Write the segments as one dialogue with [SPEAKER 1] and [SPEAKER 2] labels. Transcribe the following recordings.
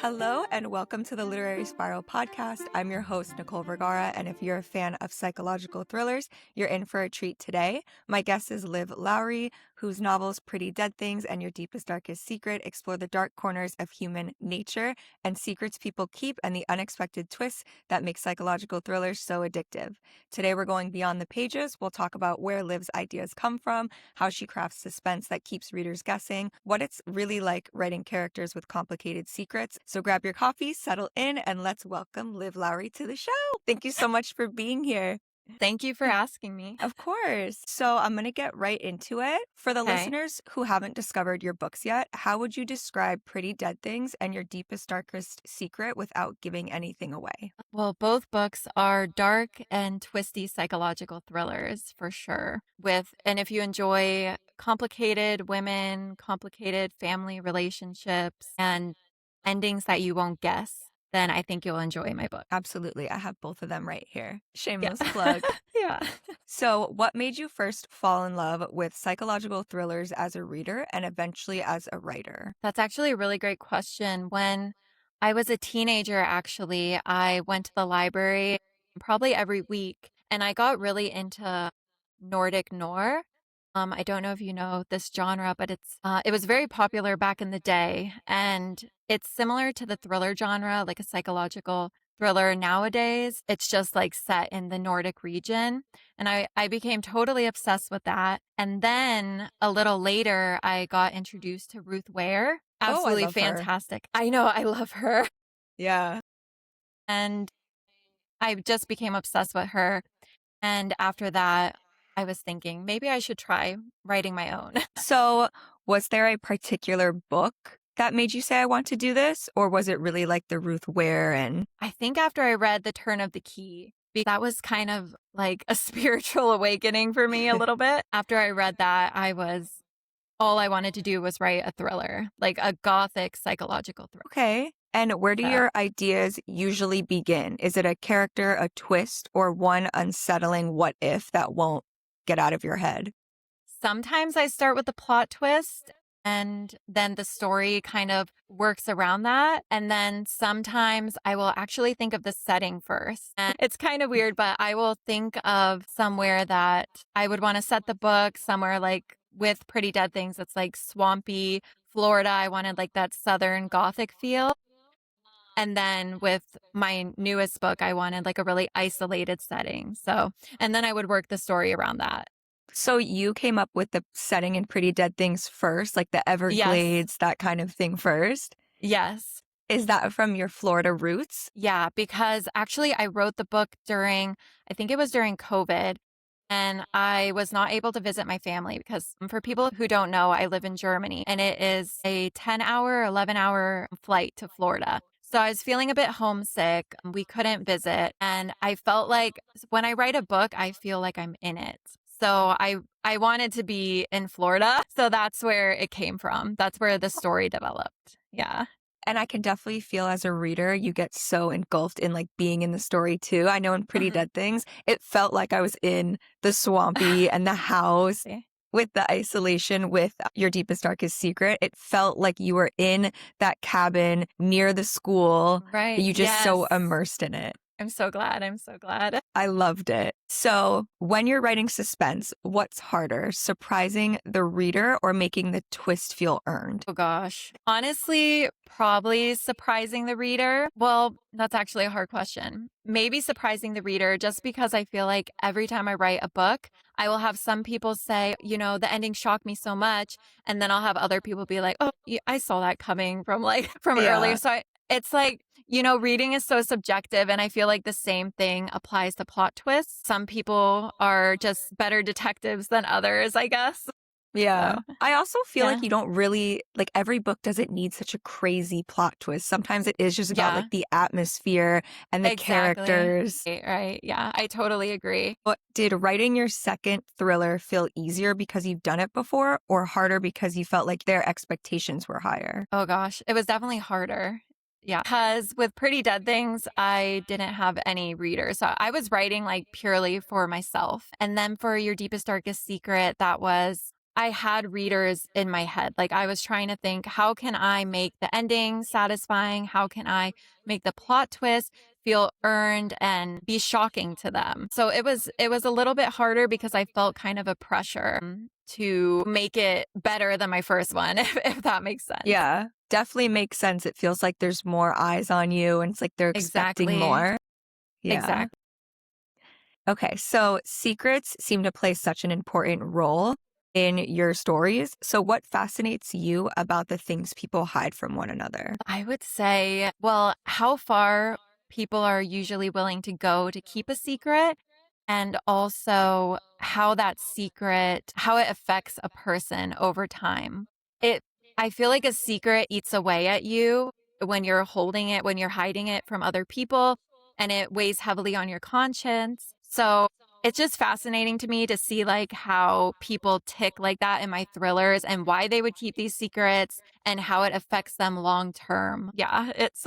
[SPEAKER 1] Hello and welcome to the Literary Spiral podcast. I'm your host, Nicole Vergara, and if you're a fan of psychological thrillers, you're in for a treat today. My guest is Liv Lowry, whose novels Pretty Dead Things and Your Deepest Darkest Secret explore the dark corners of human nature and secrets people keep and the unexpected twists that make psychological thrillers so addictive. Today we're going beyond the pages. We'll talk about where Liv's ideas come from, how she crafts suspense that keeps readers guessing, what it's really like writing characters with complicated secrets. So grab your coffee, settle in, and let's welcome Liv Lowry to the show. Thank you so much for being here.
[SPEAKER 2] Thank you for asking me.
[SPEAKER 1] Of course. So I'm going to get right into it. For the
[SPEAKER 2] Okay.
[SPEAKER 1] listeners who haven't discovered your books yet, how would you describe Pretty Dead Things and Your Deepest Darkest Secret without giving anything away?
[SPEAKER 2] Well, both books are dark and twisty psychological thrillers for sure. And if you enjoy complicated women, complicated family relationships, and endings that you won't guess, then I think you'll enjoy my book.
[SPEAKER 1] Absolutely. I have both of them right here. Shameless
[SPEAKER 2] Yeah.
[SPEAKER 1] plug.
[SPEAKER 2] Yeah.
[SPEAKER 1] So what made you first fall in love with psychological thrillers as a reader and eventually as a writer?
[SPEAKER 2] That's actually a really great question. When I was a teenager, actually, I went to the library probably every week and I got really into Nordic noir. I don't know if you know this genre, but it was very popular back in the day, and it's similar to the thriller genre, like a psychological thriller nowadays. It's just like set in the Nordic region, and I became totally obsessed with that. And then a little later, I got introduced to Ruth Ware. Absolutely
[SPEAKER 1] love her.
[SPEAKER 2] fantastic. I know, I love her.
[SPEAKER 1] Yeah.
[SPEAKER 2] And I just became obsessed with her. And after that, I was thinking maybe I should try writing my own.
[SPEAKER 1] So was there a particular book that made you say, I want to do this? Or was it really like the Ruth Ware and...
[SPEAKER 2] I think after I read The Turn of the Key, that was kind of like a spiritual awakening for me a little bit. After I read that, all I wanted to do was write a thriller, like a gothic psychological thriller.
[SPEAKER 1] Okay. And where do your ideas usually begin? Is it a character, a twist, or one unsettling what if that won't get out of your head?
[SPEAKER 2] Sometimes I start with the plot twist and then the story kind of works around that. And then sometimes I will actually think of the setting first. And it's kind of weird, but I will think of somewhere that I would want to set the book, somewhere like with Pretty Dead Things. It's like swampy Florida. I wanted like that Southern Gothic feel. And then with my newest book, I wanted like a really isolated setting. And then I would work the story around that.
[SPEAKER 1] So you came up with the setting in Pretty Dead Things first, like the Everglades, that kind of thing first?
[SPEAKER 2] Yes.
[SPEAKER 1] Is that from your Florida roots?
[SPEAKER 2] Yeah, because actually I wrote the book I think it was during COVID, and I was not able to visit my family because for people who don't know, I live in Germany and it is a 10-hour, 11-hour flight to Florida. So I was feeling a bit homesick. We couldn't visit. And I felt like when I write a book, I feel like I'm in it. So I wanted to be in Florida. So that's where it came from. That's where the story developed. Yeah.
[SPEAKER 1] And I can definitely feel as a reader, you get so engulfed in like being in the story too. I know in Pretty Dead Things, it felt like I was in the swampy and the house. With the isolation with Your Deepest Darkest Secret, it felt like you were in that cabin near the school.
[SPEAKER 2] Right.
[SPEAKER 1] You just so immersed in it.
[SPEAKER 2] I'm so glad.
[SPEAKER 1] I loved it. So when you're writing suspense, what's harder, surprising the reader or making the twist feel earned?
[SPEAKER 2] Oh gosh. Honestly, probably surprising the reader. Well, that's actually a hard question. Maybe surprising the reader just because I feel like every time I write a book, I will have some people say, the ending shocked me so much. And then I'll have other people be like, oh, I saw that coming from earlier. So it's like, reading is so subjective, and I feel like the same thing applies to plot twists. Some people are just better detectives than others, I guess.
[SPEAKER 1] Yeah.
[SPEAKER 2] So,
[SPEAKER 1] I also feel like you don't really, like every book doesn't need such a crazy plot twist. Sometimes it is just about like the atmosphere and the characters.
[SPEAKER 2] Right. Yeah, I totally agree.
[SPEAKER 1] But did writing your second thriller feel easier because you've done it before or harder because you felt like their expectations were higher?
[SPEAKER 2] Oh gosh, it was definitely harder. Yeah, because with Pretty Dead Things, I didn't have any readers. So I was writing like purely for myself. And then for Your Deepest Darkest Secret, that was I had readers in my head. Like I was trying to think, how can I make the ending satisfying? How can I make the plot twist feel earned and be shocking to them? So it was a little bit harder because I felt kind of a pressure to make it better than my first one, if that makes sense.
[SPEAKER 1] Yeah, definitely makes sense. It feels like there's more eyes on you and it's like they're expecting
[SPEAKER 2] Exactly.
[SPEAKER 1] more. Yeah.
[SPEAKER 2] Exactly.
[SPEAKER 1] Okay, so secrets seem to play such an important role in your stories. So, what fascinates you about the things people hide from one another?
[SPEAKER 2] I would say, well, how far people are usually willing to go to keep a secret, and also how that secret, how it affects a person over time. It, I feel like a secret eats away at you when you're holding it, when you're hiding it from other people, and it weighs heavily on your conscience. So it's just fascinating to me to see like how people tick like that in my thrillers and why they would keep these secrets and how it affects them long term. Yeah, it's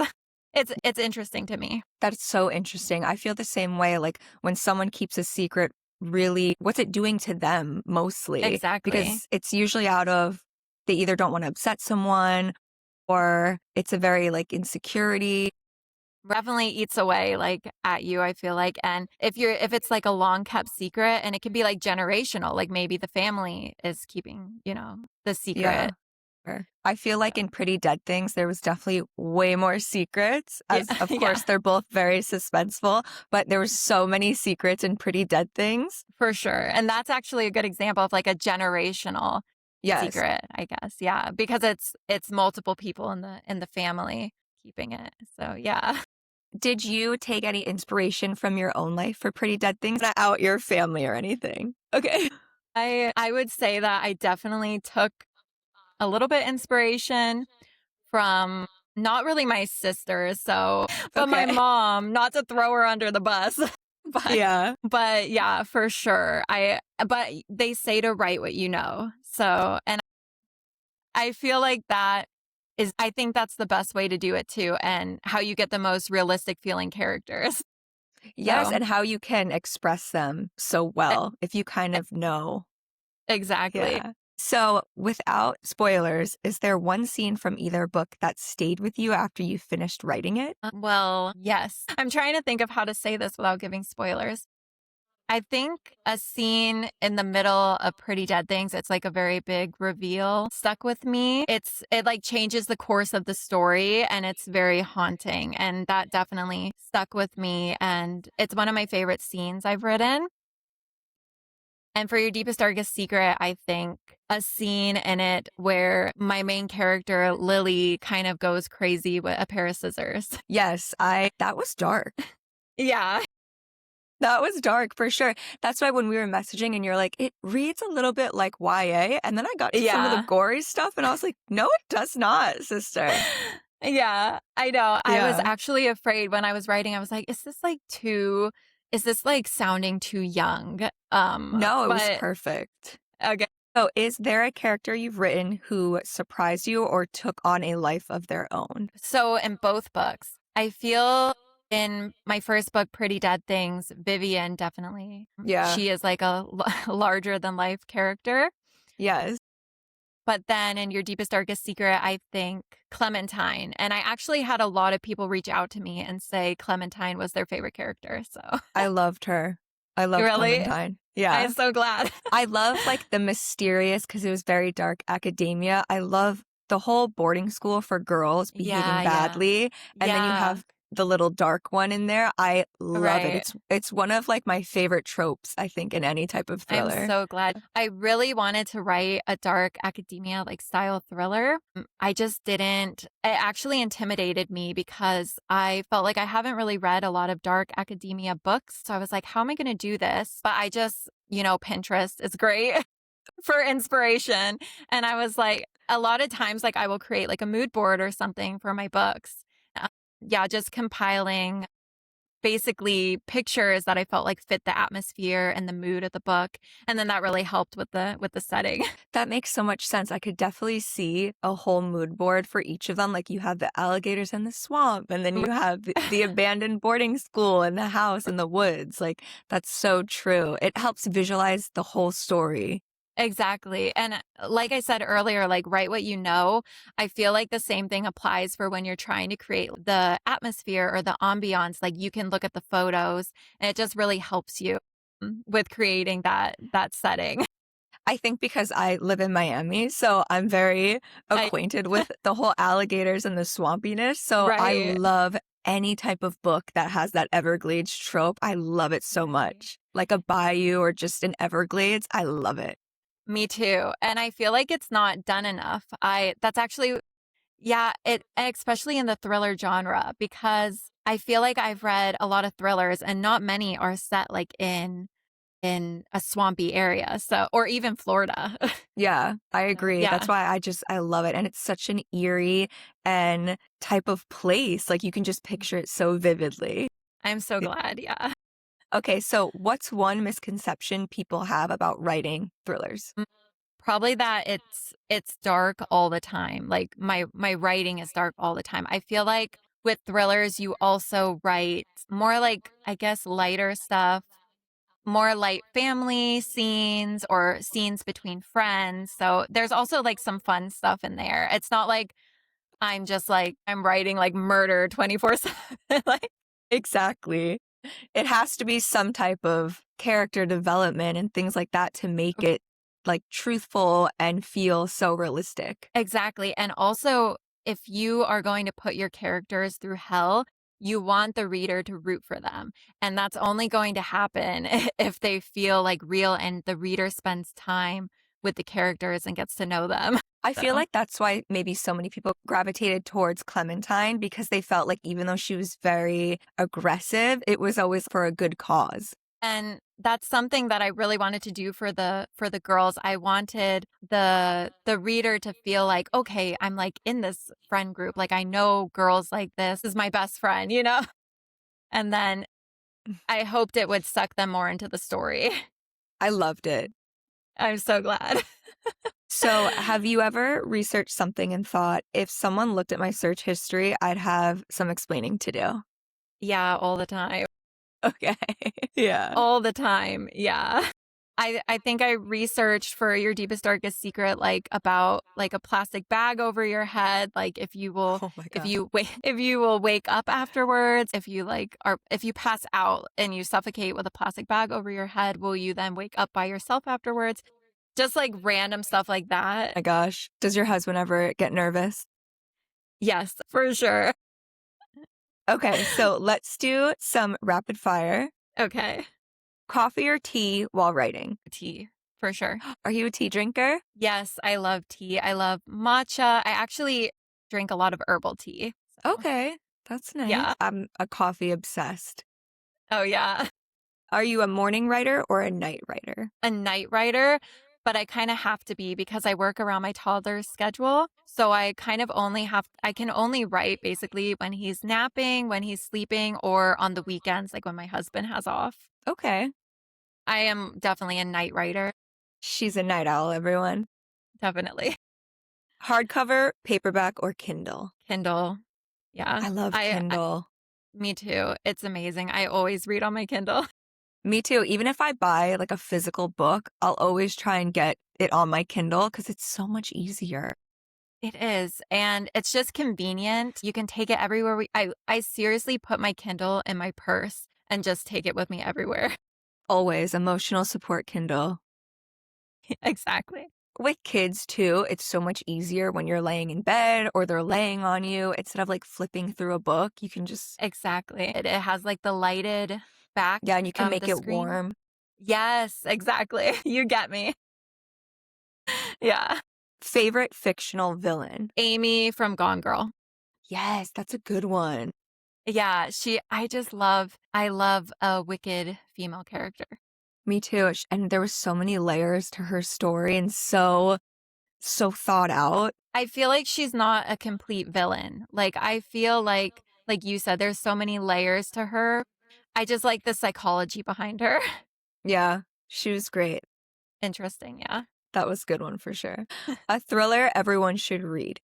[SPEAKER 2] it's interesting to me.
[SPEAKER 1] That's so interesting. I feel the same way. Like when someone keeps a secret, really, what's it doing to them mostly?
[SPEAKER 2] Exactly.
[SPEAKER 1] Because it's usually out of they either don't want to upset someone or it's a very like insecurity.
[SPEAKER 2] Definitely eats away like at you, I feel like. And if it's like a long kept secret and it can be like generational, like maybe the family is keeping, the
[SPEAKER 1] Yeah.
[SPEAKER 2] secret.
[SPEAKER 1] Sure. I feel like in Pretty Dead Things, there was definitely way more secrets,
[SPEAKER 2] Yeah.
[SPEAKER 1] as of
[SPEAKER 2] Yeah,
[SPEAKER 1] course they're both very suspenseful, but there were so many secrets in Pretty Dead Things.
[SPEAKER 2] for sure. And that's actually a good example of like a generational
[SPEAKER 1] Yes.
[SPEAKER 2] secret, I guess. Yeah, because it's multiple people in the family keeping it. So, yeah.
[SPEAKER 1] Did you take any inspiration from your own life for Pretty Dead Things? Not out your family or anything. Okay.
[SPEAKER 2] I would say that I definitely took a little bit inspiration from not really my sisters, but my
[SPEAKER 1] Okay.
[SPEAKER 2] mom, not to throw her under the bus. but
[SPEAKER 1] Yeah.
[SPEAKER 2] but yeah, for sure. But they say to write what you know. So, and I feel like I think that's the best way to do it too, and how you get the most realistic feeling characters.
[SPEAKER 1] Yes,
[SPEAKER 2] So,
[SPEAKER 1] and how you can express them so
[SPEAKER 2] e-
[SPEAKER 1] well if you kind of know.
[SPEAKER 2] exactly.
[SPEAKER 1] Yeah. So, without spoilers, is there one scene from either book that stayed with you after you finished writing it?
[SPEAKER 2] Well, yes. I'm trying to think of how to say this without giving spoilers. I think a scene in the middle of Pretty Dead Things, it's like a very big reveal, stuck with me. It like changes the course of the story and it's very haunting. And that definitely stuck with me. And it's one of my favorite scenes I've written. And for your deepest, darkest secret, I think a scene in it where my main character, Lily, kind of goes crazy with a pair of scissors.
[SPEAKER 1] Yes, I that was dark.
[SPEAKER 2] Yeah.
[SPEAKER 1] That was dark for sure. That's why when we were messaging and you're like, it reads a little bit like YA. And then I got to some of the
[SPEAKER 2] Yeah.
[SPEAKER 1] gory stuff and I was like, no, it does not, sister.
[SPEAKER 2] Yeah, I know. I was
[SPEAKER 1] Yeah.
[SPEAKER 2] actually afraid when I was writing. I was like, is this like sounding too young?
[SPEAKER 1] No, it was
[SPEAKER 2] But
[SPEAKER 1] perfect.
[SPEAKER 2] okay.
[SPEAKER 1] So, is there a character you've written who surprised you or took on a life of their own?
[SPEAKER 2] So in both books, I feel in my first book, Pretty Dead Things, Vivian definitely,
[SPEAKER 1] Yeah.
[SPEAKER 2] she is like a larger than life character.
[SPEAKER 1] Yes.
[SPEAKER 2] But then in Your Deepest, Darkest Secret, I think Clementine. And I actually had a lot of people reach out to me and say Clementine was their favorite character. So
[SPEAKER 1] I loved her. I loved
[SPEAKER 2] really,
[SPEAKER 1] Clementine.
[SPEAKER 2] I'm
[SPEAKER 1] Yeah.
[SPEAKER 2] so glad.
[SPEAKER 1] I love like the mysterious because it was very dark academia. I love the whole boarding school for girls behaving
[SPEAKER 2] Yeah, yeah.
[SPEAKER 1] badly. And then you
[SPEAKER 2] Yeah,
[SPEAKER 1] have the little dark one in there. I love it.
[SPEAKER 2] right.
[SPEAKER 1] It's one of like my favorite tropes, I think, in any type of
[SPEAKER 2] I'm
[SPEAKER 1] thriller.
[SPEAKER 2] so glad. I really wanted to write a dark academia like style thriller. I just didn't. It actually intimidated me because I felt like I haven't really read a lot of dark academia books. So I was like, how am I going to do this? But I just, Pinterest is great for inspiration. And I was like, a lot of times, like I will create like a mood board or something for my books. Uh, yeah, just compiling basically pictures that I felt like fit the atmosphere and the mood of the book. And then that really helped with the setting.
[SPEAKER 1] That makes so much sense. I could definitely see a whole mood board for each of them. Like you have the alligators in the swamp, and then you have the abandoned boarding school and the house in the woods. Like that's so true. It helps visualize the whole story.
[SPEAKER 2] Exactly. And like I said earlier, like write what you know. I feel like the same thing applies for when you're trying to create the atmosphere or the ambiance. Like you can look at the photos and it just really helps you with creating that setting.
[SPEAKER 1] I think because I live in Miami, so I'm very
[SPEAKER 2] I,
[SPEAKER 1] acquainted with the whole alligators and the swampiness. So I
[SPEAKER 2] right.
[SPEAKER 1] love any type of book that has that Everglades trope. I love it so
[SPEAKER 2] Right.
[SPEAKER 1] much. Like a bayou or just an Everglades. I love it.
[SPEAKER 2] Me too. And I feel like it's not done enough. That's actually, yeah, especially in the thriller genre, because I feel like I've read a lot of thrillers and not many are set like in a swampy area. So, or even Florida.
[SPEAKER 1] Yeah, I agree. That's
[SPEAKER 2] Yeah,
[SPEAKER 1] why I love it. And it's such an eerie and type of place. Like you can just picture it so vividly.
[SPEAKER 2] I'm so glad. Yeah.
[SPEAKER 1] Okay, so what's one misconception people have about writing thrillers?
[SPEAKER 2] Mm, Probably that it's dark all the time. Like my writing is dark all the time. I feel like with thrillers you also write more like I guess lighter stuff, more like family scenes or scenes between friends. So there's also like some fun stuff in there. It's not like I'm just like I'm writing like murder 24/7. Like
[SPEAKER 1] Exactly. It has to be some type of character development and things like that to make it like truthful and feel so realistic.
[SPEAKER 2] exactly. And also, if you are going to put your characters through hell, you want the reader to root for them. And that's only going to happen if they feel like real and the reader spends time with the characters and gets to know them.
[SPEAKER 1] I feel
[SPEAKER 2] So,
[SPEAKER 1] like that's why maybe so many people gravitated towards Clementine because they felt like even though she was very aggressive, it was always for a good cause.
[SPEAKER 2] and that's something that I really wanted to do for the girls. I wanted the reader to feel like, okay, I'm like in this friend group. Like I know girls like this is my best friend, you know? And then I hoped it would suck them more into the story.
[SPEAKER 1] I loved it.
[SPEAKER 2] I'm so glad.
[SPEAKER 1] So, have you ever researched something and thought, if someone looked at my search history, I'd have some explaining to do?
[SPEAKER 2] Yeah, all the time.
[SPEAKER 1] Okay. Yeah.
[SPEAKER 2] All the time. Yeah. I think I researched for your deepest darkest secret like about like a plastic bag over your head, like
[SPEAKER 1] Oh my
[SPEAKER 2] if
[SPEAKER 1] God.
[SPEAKER 2] if you will wake up afterwards, if you like are if you pass out and you suffocate with a plastic bag over your head, will you then wake up by yourself afterwards? Just like random stuff like that.
[SPEAKER 1] My gosh. Does your husband ever get nervous?
[SPEAKER 2] Yes, for sure.
[SPEAKER 1] Okay, so let's do some rapid fire.
[SPEAKER 2] Okay.
[SPEAKER 1] Coffee or tea while writing?
[SPEAKER 2] Tea, for sure.
[SPEAKER 1] Are you a tea drinker?
[SPEAKER 2] Yes, I love tea. I love matcha. I actually drink a lot of herbal tea. So,
[SPEAKER 1] Okay, that's nice.
[SPEAKER 2] yeah.
[SPEAKER 1] I'm a coffee obsessed.
[SPEAKER 2] Oh, yeah.
[SPEAKER 1] Are you a morning writer or a night writer?
[SPEAKER 2] A night writer, but I kind of have to be because I work around my toddler's schedule. So I kind of I can only write basically when he's napping, when he's sleeping, or on the weekends, like when my husband has off.
[SPEAKER 1] Okay.
[SPEAKER 2] I am definitely a night writer.
[SPEAKER 1] She's a night owl, everyone.
[SPEAKER 2] Definitely.
[SPEAKER 1] Hardcover, paperback, or Kindle?
[SPEAKER 2] Kindle. Yeah.
[SPEAKER 1] I love Kindle.
[SPEAKER 2] Me too. It's amazing. I always read on my Kindle.
[SPEAKER 1] Me too. Even if I buy like a physical book, I'll always try and get it on my Kindle because it's so much easier.
[SPEAKER 2] It is. And it's just convenient. You can take it everywhere. I seriously put my Kindle in my purse and just take it with me everywhere.
[SPEAKER 1] Always emotional support Kindle.
[SPEAKER 2] Exactly.
[SPEAKER 1] With kids too, it's so much easier when you're laying in bed or they're laying on you. Instead of like flipping through a book, you can just,
[SPEAKER 2] Exactly. It has like the lighted back
[SPEAKER 1] yeah, and you can
[SPEAKER 2] of
[SPEAKER 1] make
[SPEAKER 2] the
[SPEAKER 1] it
[SPEAKER 2] screen.
[SPEAKER 1] warm.
[SPEAKER 2] Yes, exactly. You get me. Yeah.
[SPEAKER 1] Favorite fictional villain?
[SPEAKER 2] Amy from Gone Girl.
[SPEAKER 1] Yes, that's a good one.
[SPEAKER 2] Yeah, I love a wicked female character.
[SPEAKER 1] Me too. And there was so many layers to her story and so thought out.
[SPEAKER 2] I feel like she's not a complete villain. Like I feel like you said there's so many layers to her. I just like the psychology behind her.
[SPEAKER 1] Yeah, she was great.
[SPEAKER 2] Interesting, yeah.
[SPEAKER 1] That was a good one for sure. A thriller everyone should read.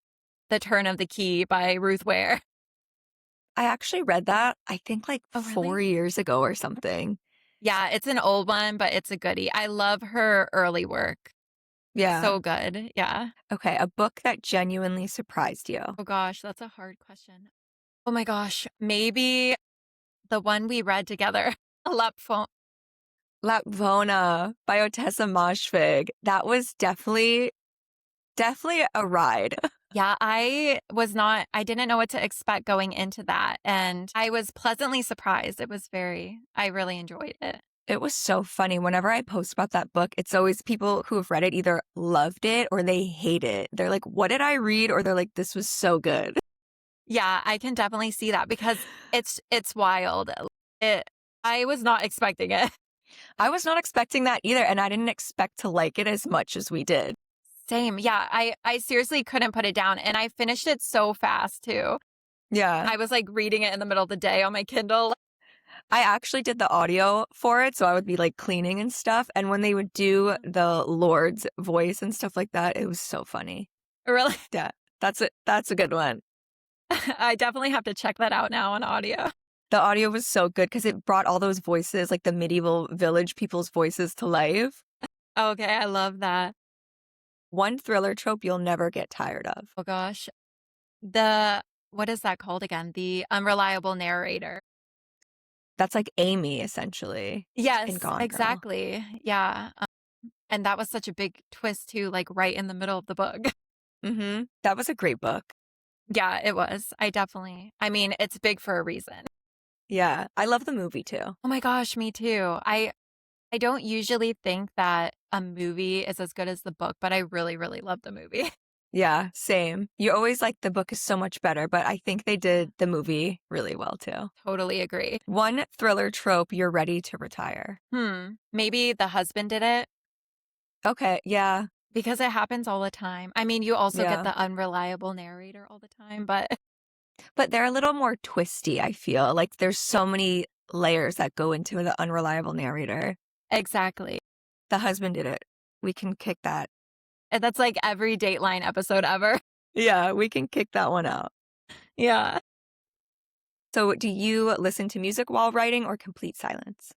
[SPEAKER 2] The Turn of the Key by Ruth Ware.
[SPEAKER 1] I actually read that, I think like
[SPEAKER 2] Oh, really?
[SPEAKER 1] 4 years ago or something.
[SPEAKER 2] Yeah, it's an old one, but it's a goodie. I love her early work.
[SPEAKER 1] Yeah.
[SPEAKER 2] So good. Yeah.
[SPEAKER 1] Okay, a book that genuinely surprised you.
[SPEAKER 2] Oh gosh, that's a hard question. Oh my gosh, maybe the one we read together, Lapfon.
[SPEAKER 1] Lapvona by Otessa Moshfegh. That was definitely a ride.
[SPEAKER 2] Yeah, I didn't know what to expect going into that. And I was pleasantly surprised. I really enjoyed it.
[SPEAKER 1] It was so funny. Whenever I post about that book, it's always people who have read it either loved it or they hate it. They're like, what did I read? Or they're like, this was so good.
[SPEAKER 2] Yeah, I can definitely see that because it's wild. It, I was not expecting it.
[SPEAKER 1] I was not expecting that either. And I didn't expect to like it as much as we did.
[SPEAKER 2] Same. Yeah, I seriously couldn't put it down. And I finished it so fast too.
[SPEAKER 1] Yeah.
[SPEAKER 2] I was like reading it in the middle of the day on my Kindle.
[SPEAKER 1] I actually did the audio for it. So I would be like cleaning and stuff. And when they would do the Lord's voice and stuff like that, it was so funny.
[SPEAKER 2] Really?
[SPEAKER 1] Yeah. That's a good one.
[SPEAKER 2] I definitely have to check that out now on audio.
[SPEAKER 1] The audio was so good because it brought all those voices, like the medieval village people's voices to life.
[SPEAKER 2] Okay, I love that.
[SPEAKER 1] One thriller trope you'll never get tired of.
[SPEAKER 2] Oh gosh. What is that called again? The unreliable narrator.
[SPEAKER 1] That's like Amy, essentially, in
[SPEAKER 2] Yes,
[SPEAKER 1] Gone Girl.
[SPEAKER 2] exactly. Yeah. And that was such a big twist too, like right in the middle of the book.
[SPEAKER 1] Mm-hmm. That was a great book.
[SPEAKER 2] Yeah, it was. I mean, it's big for a reason.
[SPEAKER 1] Yeah. I love the movie too.
[SPEAKER 2] Oh my gosh, me too. I don't usually think that a movie is as good as the book, but I really, really love the movie.
[SPEAKER 1] Yeah, same. You always like the book is so much better, but I think they did the movie really well too.
[SPEAKER 2] Totally agree.
[SPEAKER 1] One thriller trope you're ready to retire.
[SPEAKER 2] Maybe the husband did it
[SPEAKER 1] Okay, yeah.
[SPEAKER 2] because it happens all the time. I mean, you also
[SPEAKER 1] Yeah.
[SPEAKER 2] get the unreliable narrator all the time, but
[SPEAKER 1] But they're a little more twisty, I feel. Like there's so many layers that go into the unreliable narrator.
[SPEAKER 2] exactly.
[SPEAKER 1] The husband did it. We can kick that.
[SPEAKER 2] And that's like every Dateline episode ever.
[SPEAKER 1] Yeah, we can kick that one out.
[SPEAKER 2] Yeah.
[SPEAKER 1] So, do you listen to music while writing or complete silence?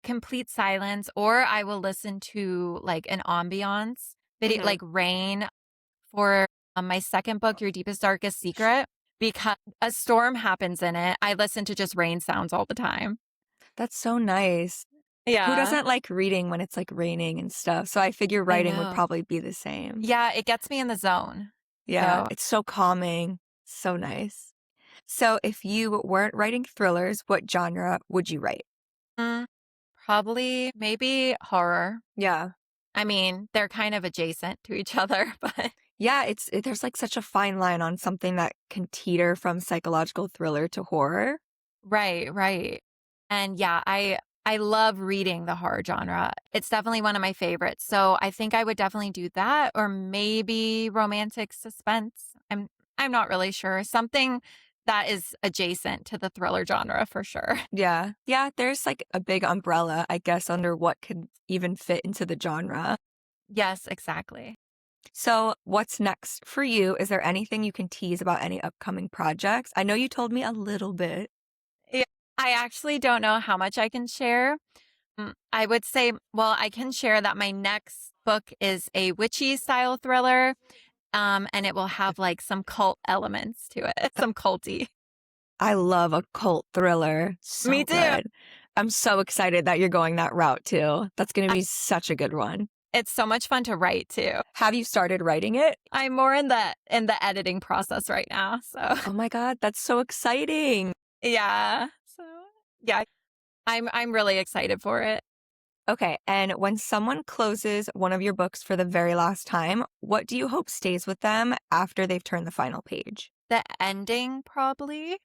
[SPEAKER 2] Complete silence, or I will listen to like an ambiance video,
[SPEAKER 1] Mhm.
[SPEAKER 2] like rain for my second book, Your Deepest, Darkest Secret, because a storm happens in it. I listen to just rain sounds all the time.
[SPEAKER 1] That's so nice. Who
[SPEAKER 2] Yeah,
[SPEAKER 1] doesn't like reading when it's like raining and stuff? So, I figure
[SPEAKER 2] I
[SPEAKER 1] writing would
[SPEAKER 2] know.
[SPEAKER 1] probably be the same.
[SPEAKER 2] Yeah, it gets me in the zone.
[SPEAKER 1] Yeah,
[SPEAKER 2] So,
[SPEAKER 1] it's so calming. So nice. So, if you weren't writing thrillers, what genre would you write?
[SPEAKER 2] mm, probably maybe horror.
[SPEAKER 1] Yeah.
[SPEAKER 2] I mean, they're kind of adjacent to each other, but
[SPEAKER 1] Yeah, there's like such a fine line on something that can teeter from psychological thriller to horror.
[SPEAKER 2] right, right. And yeah, I love reading the horror genre. It's definitely one of my favorites. So I think I would definitely do that or maybe romantic suspense. I'm not really sure. Something that is adjacent to the thriller genre for sure.
[SPEAKER 1] Yeah. Yeah, there's like a big umbrella, I guess, under what could even fit into the genre.
[SPEAKER 2] Yes, exactly.
[SPEAKER 1] So, what's next for you? Is there anything you can tease about any upcoming projects? I know you told me a little bit.
[SPEAKER 2] Yeah, I actually don't know how much I can share. I would say, well, I can share that my next book is a witchy style thriller. And it will have like some cult elements to it, some culty.
[SPEAKER 1] I love a cult thriller. So
[SPEAKER 2] Me too.
[SPEAKER 1] good. I'm so excited that you're going that route too. That's going to be such a good one.
[SPEAKER 2] It's so much fun to write too.
[SPEAKER 1] Have you started writing it?
[SPEAKER 2] I'm more in the editing process right now. So
[SPEAKER 1] Oh my God, that's so exciting.
[SPEAKER 2] yeah. So yeah, I'm really excited for it.
[SPEAKER 1] Okay, and when someone closes one of your books for the very last time, what do you hope stays with them after they've turned the final page?
[SPEAKER 2] The ending probably.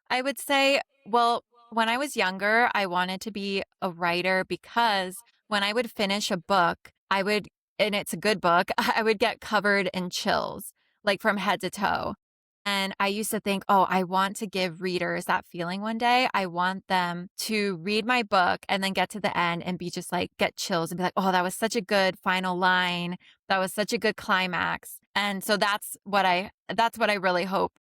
[SPEAKER 2] I would say, well, when I was younger, I wanted to be a writer because when I would finish a book, and it's a good book, I would get covered in chills, like from head to toe. And I used to think, oh, I want to give readers that feeling one day. I want them to read my book and then get to the end and be just like, get chills and be like, oh, that was such a good final line. That was such a good climax. And so that's what I really hope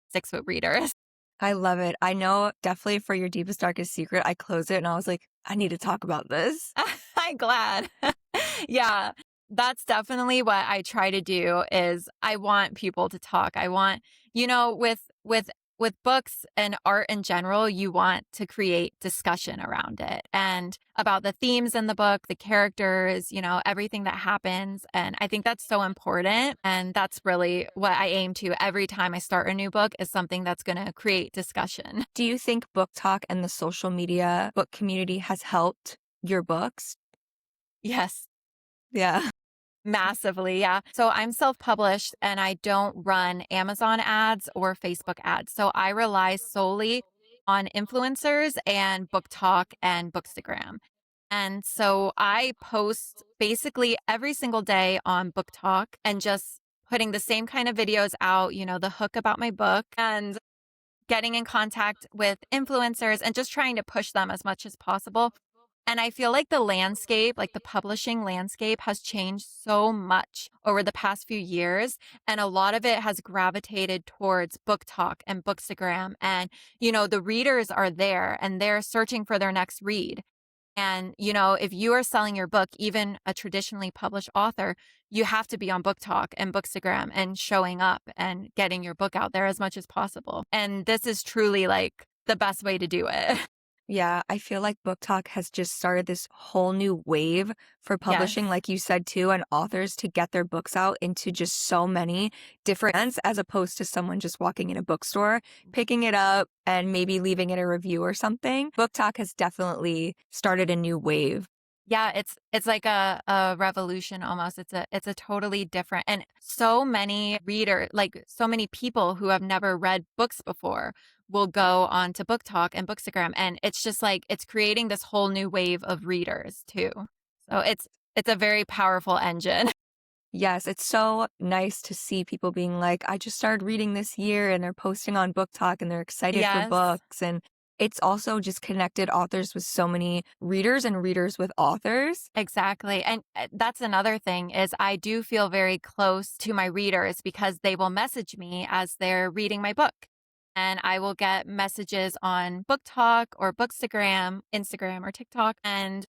[SPEAKER 2] sticks with readers.
[SPEAKER 1] I love it. I know definitely for Your Deepest, Darkest Secret, I closed it and I was like, I need to talk about this.
[SPEAKER 2] I'm glad. Yeah. That's definitely what I try to do is I want people to talk. I want, with books and art in general, you want to create discussion around it and about the themes in the book, the characters, everything that happens. And I think that's so important. And that's really what I aim to every time I start a new book is something that's going to create discussion.
[SPEAKER 1] Do you think book talk and the social media book community has helped your books?
[SPEAKER 2] Yes.
[SPEAKER 1] Yeah.
[SPEAKER 2] Massively, yeah. So I'm self-published and I don't run Amazon ads or Facebook ads. So I rely solely on influencers and book talk and Bookstagram. And so I post basically every single day on book talk and just putting the same kind of videos out, the hook about my book and getting in contact with influencers and just trying to push them as much as possible. And I feel like the landscape, like the publishing landscape, has changed so much over the past few years. And a lot of it has gravitated towards book talk and Bookstagram. And, the readers are there and they're searching for their next read. And, if you are selling your book, even a traditionally published author, you have to be on Book Talk and Bookstagram and showing up and getting your book out there as much as possible. And this is truly like the best way to do it.
[SPEAKER 1] Yeah, I feel like book talk has just started this whole new wave for
[SPEAKER 2] Yes.
[SPEAKER 1] publishing, like you said too, and authors to get their books out into just so many different hands as opposed to someone just walking in a bookstore, picking it up and maybe leaving it a review or something. Book talk has definitely started a new wave.
[SPEAKER 2] Yeah, it's like a revolution almost. It's a totally different and so many like so many people who have never read books before will go on to Book Talk and Bookstagram. And it's just like it's creating this whole new wave of readers too. So it's a very powerful engine.
[SPEAKER 1] Yes, it's so nice to see people being like, I just started reading this year and they're posting on Book Talk and they're excited for
[SPEAKER 2] Yes.
[SPEAKER 1] books. And it's also just connected authors with so many readers and readers with authors.
[SPEAKER 2] Exactly. And that's another thing is I do feel very close to my readers because they will message me as they're reading my book. And I will get messages on Book Talk or Bookstagram, Instagram or TikTok. And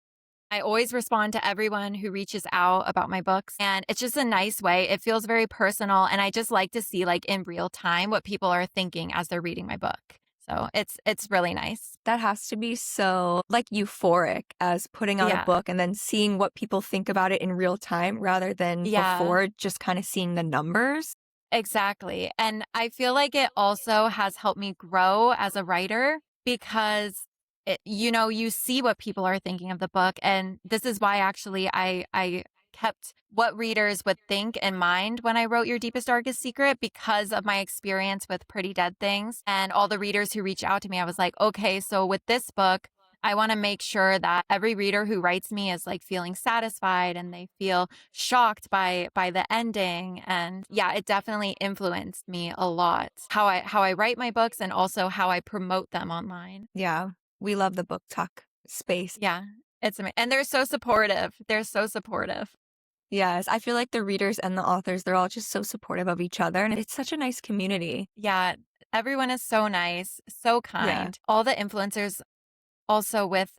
[SPEAKER 2] I always respond to everyone who reaches out about my books. And it's just a nice way. It feels very personal. And I just like to see like in real time what people are thinking as they're reading my book. So it's really nice.
[SPEAKER 1] That has to be so like euphoric as putting out a
[SPEAKER 2] Yeah.
[SPEAKER 1] book and then seeing what people think about it in real time rather than
[SPEAKER 2] Yeah.
[SPEAKER 1] before just kind of seeing the numbers.
[SPEAKER 2] Exactly. And I feel like it also has helped me grow as a writer because you see what people are thinking of the book. And this is why actually I kept what readers would think in mind when I wrote Your Deepest, Darkest Secret because of my experience with Pretty Dead Things and all the readers who reached out to me. I was like, okay, so with this book, I want to make sure that every reader who writes me is like feeling satisfied and they feel shocked by the ending. And yeah, it definitely influenced me a lot how I write my books and also how I promote them online.
[SPEAKER 1] Yeah, we love the book talk space.
[SPEAKER 2] Yeah, it's amazing. And they're so supportive. They're so supportive.
[SPEAKER 1] Yes, I feel like the readers and the authors, they're all just so supportive of each other. And it's such a nice community.
[SPEAKER 2] Yeah, everyone is so nice, so
[SPEAKER 1] Yeah.
[SPEAKER 2] kind. All the influencers also with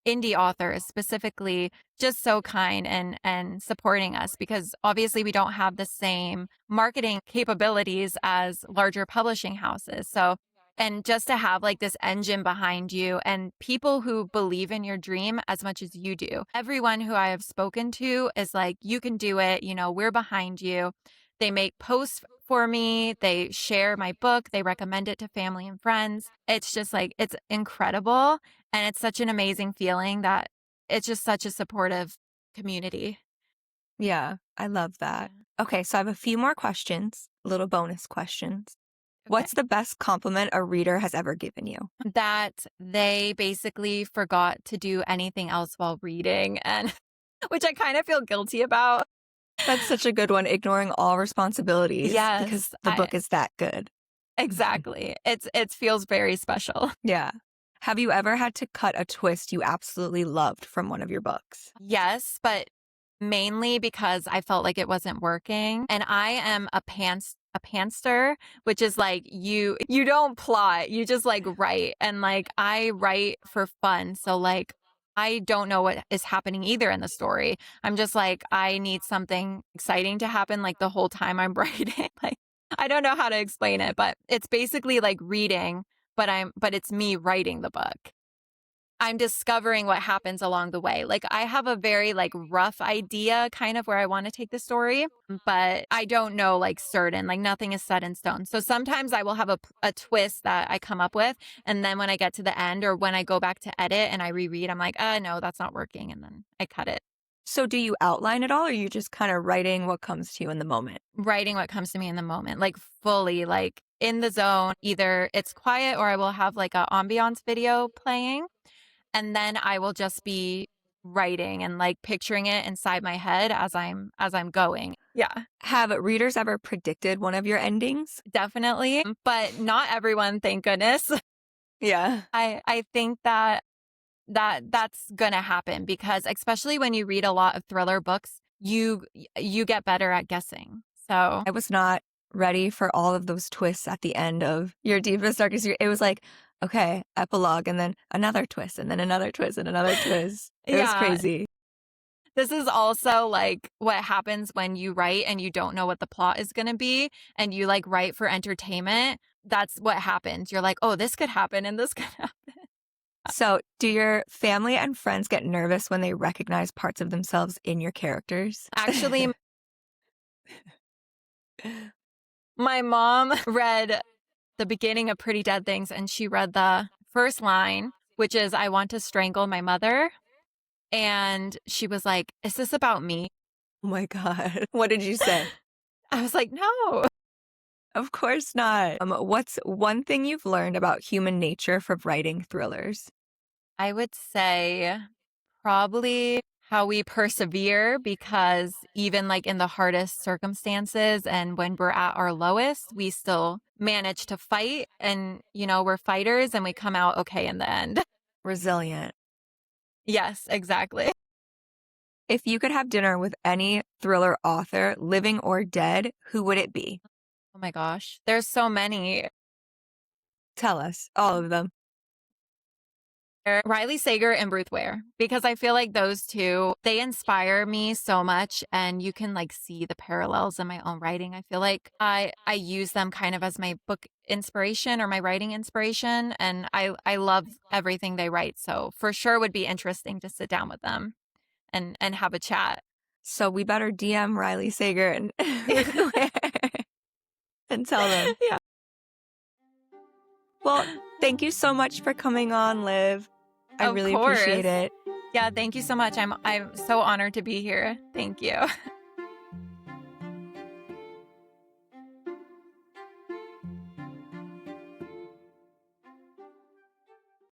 [SPEAKER 2] indie authors specifically just so kind and supporting us because obviously we don't have the same marketing capabilities as larger publishing houses. So and just to have like this engine behind you and people who believe in your dream as much as you do. Everyone who I have spoken to is like, you can do it. We're behind you. They make posts for me. They share my book. They recommend it to family and friends. It's just like, it's incredible. And it's such an amazing feeling that it's just such a supportive community.
[SPEAKER 1] Yeah, I love that. Okay, so I have a few more questions, little bonus questions. What's the best compliment a reader has ever given you?
[SPEAKER 2] That they basically forgot to do anything else while reading and which I kind of feel guilty about.
[SPEAKER 1] That's such a good one, ignoring all responsibilities
[SPEAKER 2] Yes,
[SPEAKER 1] because the book is that good.
[SPEAKER 2] exactly. It feels very special.
[SPEAKER 1] Yeah. Have you ever had to cut a twist you absolutely loved from one of your books?
[SPEAKER 2] Yes, but mainly because I felt like it wasn't working. And I am a pantser, which is like you don't plot, you just like write. And like I write for fun. So like I don't know what is happening either in the story. I'm just like, I need something exciting to happen like the whole time I'm writing. Like, I don't know how to explain it, but it's basically like reading, but it's me writing the book. I'm discovering what happens along the way. Like I have a very like rough idea kind of where I want to take the story, but I don't know like certain, like nothing is set in stone. So sometimes I will have a twist that I come up with. And then when I get to the end or when I go back to edit and I reread, I'm like, no, that's not working. And then I cut it.
[SPEAKER 1] So do you outline it all, or are you just kind of writing what comes to you in the moment?
[SPEAKER 2] Writing what comes to me in the moment, like fully like in the zone. Either it's quiet or I will have like a ambiance video playing. And then I will just be writing and like picturing it inside my head as I'm going. Yeah.
[SPEAKER 1] Have readers ever predicted one of your endings?
[SPEAKER 2] Definitely, but not everyone, thank goodness.
[SPEAKER 1] Yeah.
[SPEAKER 2] I think that's going to happen because especially when you read a lot of thriller books, you get better at guessing. So
[SPEAKER 1] I was not ready for all of those twists at the end of your deepest, darkest. It was like, okay, epilogue, and then another twist, and then another twist, and another twist. It was crazy.
[SPEAKER 2] This is also like what happens when you write and you don't know what the plot is going to be and you like write for entertainment. That's what happens. You're like, oh, this could happen and this could happen.
[SPEAKER 1] So, do your family and friends get nervous when they recognize parts of themselves in your characters?
[SPEAKER 2] Actually, my mom read the beginning of Pretty Dead Things and she read the first line, which is, I want to strangle my mother. And she was like, is this about me?
[SPEAKER 1] Oh my God. What did you say?
[SPEAKER 2] I was like, no.
[SPEAKER 1] Of course not. What's one thing you've learned about human nature from writing thrillers?
[SPEAKER 2] I would say probably how we persevere because even like in the hardest circumstances and when we're at our lowest, we still manage to fight and, we're fighters and we come out okay in the end.
[SPEAKER 1] Resilient.
[SPEAKER 2] Yes, exactly.
[SPEAKER 1] If you could have dinner with any thriller author, living or dead, who would it be?
[SPEAKER 2] Oh my gosh. There's so many.
[SPEAKER 1] Tell us, all of them.
[SPEAKER 2] Riley Sager and Ruth Ware, because I feel like those two, they inspire me so much and you can like see the parallels in my own writing. I feel like I use them kind of as my book inspiration or my writing inspiration and I love everything they write. So for sure would be interesting to sit down with them and have a chat.
[SPEAKER 1] So we better DM Riley Sager and Ruth Ware and tell them.
[SPEAKER 2] Yeah.
[SPEAKER 1] Well, thank you so much for coming on, Liv. I really appreciate it.
[SPEAKER 2] Yeah, thank you so much. I'm so honored to be here. Thank you.